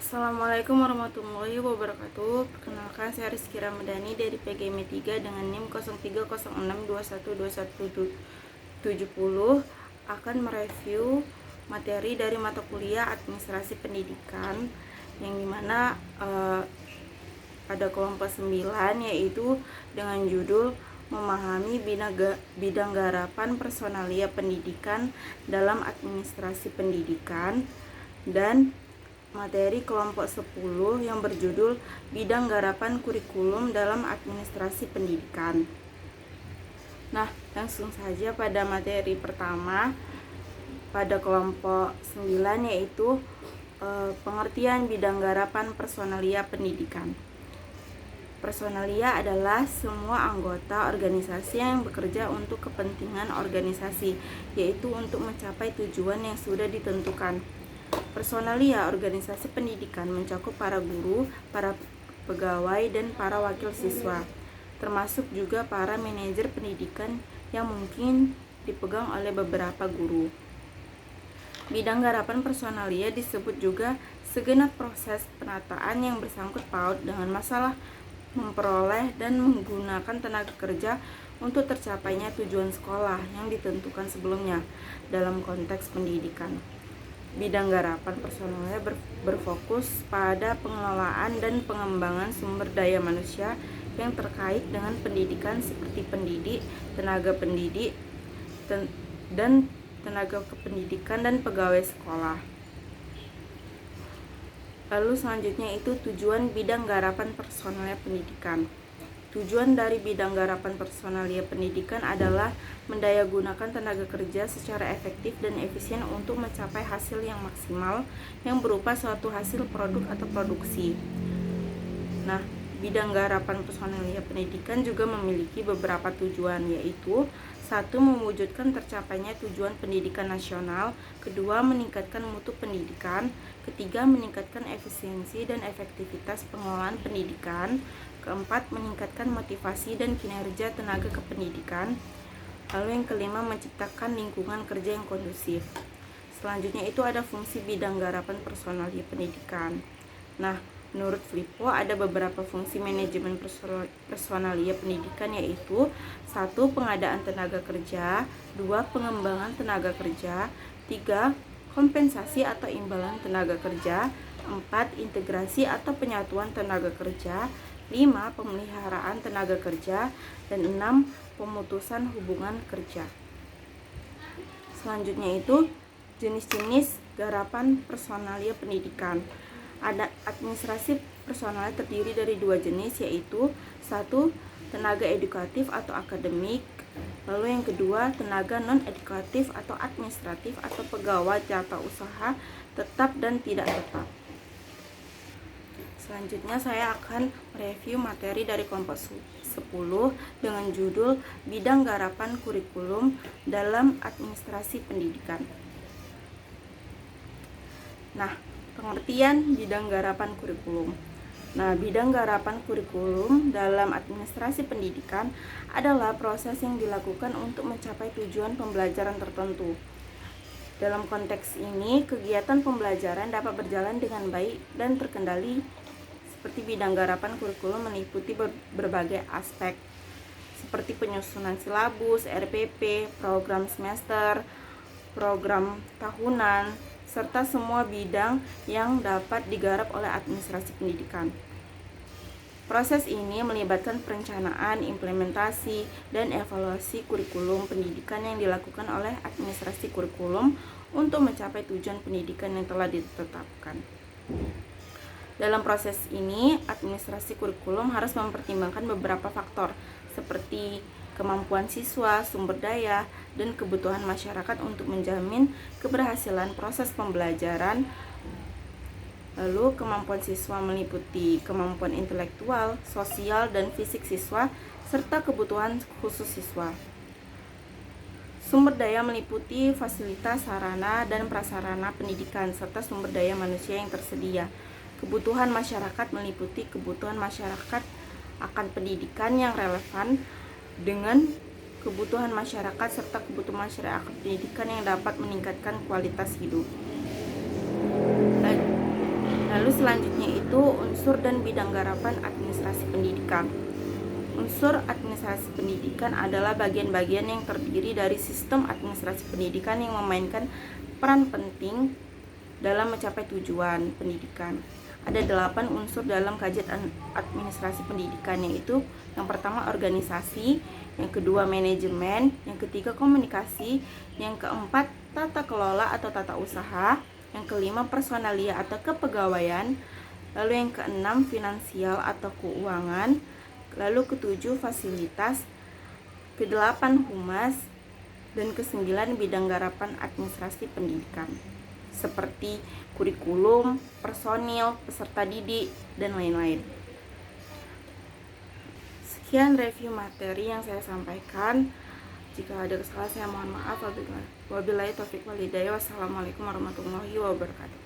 Assalamualaikum warahmatullahi wabarakatuh. Perkenalkan, saya Rizky Ramadhani dari PGMI 3 dengan NIM 0306212170 akan mereview materi dari mata kuliah Administrasi Pendidikan yang dimana pada kelompok 9 yaitu dengan judul memahami bidang garapan personalia pendidikan dalam administrasi pendidikan, dan materi kelompok 10 yang berjudul bidang garapan kurikulum dalam administrasi pendidikan. Nah, langsung saja pada materi pertama pada kelompok 9 yaitu pengertian bidang garapan personalia pendidikan. Personalia adalah semua anggota organisasi yang bekerja untuk kepentingan organisasi, yaitu untuk mencapai tujuan yang sudah ditentukan. Personalia organisasi pendidikan mencakup para guru, para pegawai, dan para wakil siswa, termasuk juga para manajer pendidikan yang mungkin dipegang oleh beberapa guru. Bidang garapan personalia disebut juga segenap proses penataan yang bersangkut paut dengan masalah memperoleh dan menggunakan tenaga kerja untuk tercapainya tujuan sekolah yang ditentukan sebelumnya dalam konteks pendidikan. Bidang garapan personalia berfokus pada pengelolaan dan pengembangan sumber daya manusia yang terkait dengan pendidikan seperti pendidik, tenaga pendidik, dan tenaga kependidikan dan pegawai sekolah. Lalu selanjutnya itu tujuan bidang garapan personalia pendidikan. Tujuan dari bidang garapan personalia pendidikan adalah mendayagunakan tenaga kerja secara efektif dan efisien untuk mencapai hasil yang maksimal yang berupa suatu hasil produk atau produksi. Nah, bidang garapan personalia pendidikan juga memiliki beberapa tujuan, yaitu 1. Mewujudkan tercapainya tujuan pendidikan nasional. 2. Meningkatkan mutu pendidikan. 3. Meningkatkan efisiensi dan efektivitas pengelolaan pendidikan. 4. Meningkatkan motivasi dan kinerja tenaga kependidikan. Lalu yang kelima, menciptakan lingkungan kerja yang kondusif. Selanjutnya itu ada fungsi bidang garapan personalia pendidikan. Nah, menurut Flippo ada beberapa fungsi manajemen personalia pendidikan, yaitu 1. Pengadaan tenaga kerja. 2. Pengembangan tenaga kerja. 3. Kompensasi atau imbalan tenaga kerja. 4. Integrasi atau penyatuan tenaga kerja. 5. Pemeliharaan tenaga kerja. Dan 6. Pemutusan hubungan kerja. Selanjutnya itu jenis-jenis garapan personalia pendidikan. Ada administrasi personalia terdiri dari 2 jenis, yaitu 1. Tenaga edukatif atau akademik. Lalu yang kedua, tenaga non-edukatif atau administratif atau pegawai tata usaha tetap dan tidak tetap. Selanjutnya saya akan mereview materi dari kelompok 10 dengan judul bidang garapan kurikulum dalam administrasi pendidikan. Nah, pengertian bidang garapan kurikulum. Nah, bidang garapan kurikulum dalam administrasi pendidikan adalah proses yang dilakukan untuk mencapai tujuan pembelajaran tertentu. Dalam konteks ini, kegiatan pembelajaran dapat berjalan dengan baik dan terkendali. Seperti bidang garapan kurikulum meliputi berbagai aspek, seperti penyusunan silabus, RPP, program semester, program tahunan, serta semua bidang yang dapat digarap oleh administrasi pendidikan. Proses ini melibatkan perencanaan, implementasi, dan evaluasi kurikulum pendidikan yang dilakukan oleh administrasi kurikulum untuk mencapai tujuan pendidikan yang telah ditetapkan. Dalam proses ini, administrasi kurikulum harus mempertimbangkan beberapa faktor seperti kemampuan siswa, sumber daya, dan kebutuhan masyarakat untuk menjamin keberhasilan proses pembelajaran. Lalu kemampuan siswa meliputi kemampuan intelektual, sosial, dan fisik siswa, serta kebutuhan khusus siswa. Sumber daya meliputi fasilitas, sarana, dan prasarana pendidikan, serta sumber daya manusia yang tersedia. Kebutuhan masyarakat meliputi kebutuhan masyarakat akan pendidikan yang relevan dengan kebutuhan masyarakat serta kebutuhan masyarakat pendidikan yang dapat meningkatkan kualitas hidup. Lalu selanjutnya itu unsur dan bidang garapan administrasi pendidikan. Unsur administrasi pendidikan adalah bagian-bagian yang terdiri dari sistem administrasi pendidikan yang memainkan peran penting dalam mencapai tujuan pendidikan. Ada 8 unsur dalam kajian administrasi pendidikan, yaitu yang pertama organisasi, yang kedua manajemen, yang ketiga komunikasi, yang keempat tata kelola atau tata usaha, yang kelima personalia atau kepegawaian, lalu yang keenam finansial atau keuangan, lalu ketujuh fasilitas, kedelapan humas, dan kesembilan bidang garapan administrasi pendidikan seperti kurikulum, personil, peserta didik, dan lain-lain. Sekian review materi yang saya sampaikan. Jika ada kesalahan saya mohon maaf. Wabillahi taufiq wal hidayah. Wassalamualaikum warahmatullahi wabarakatuh.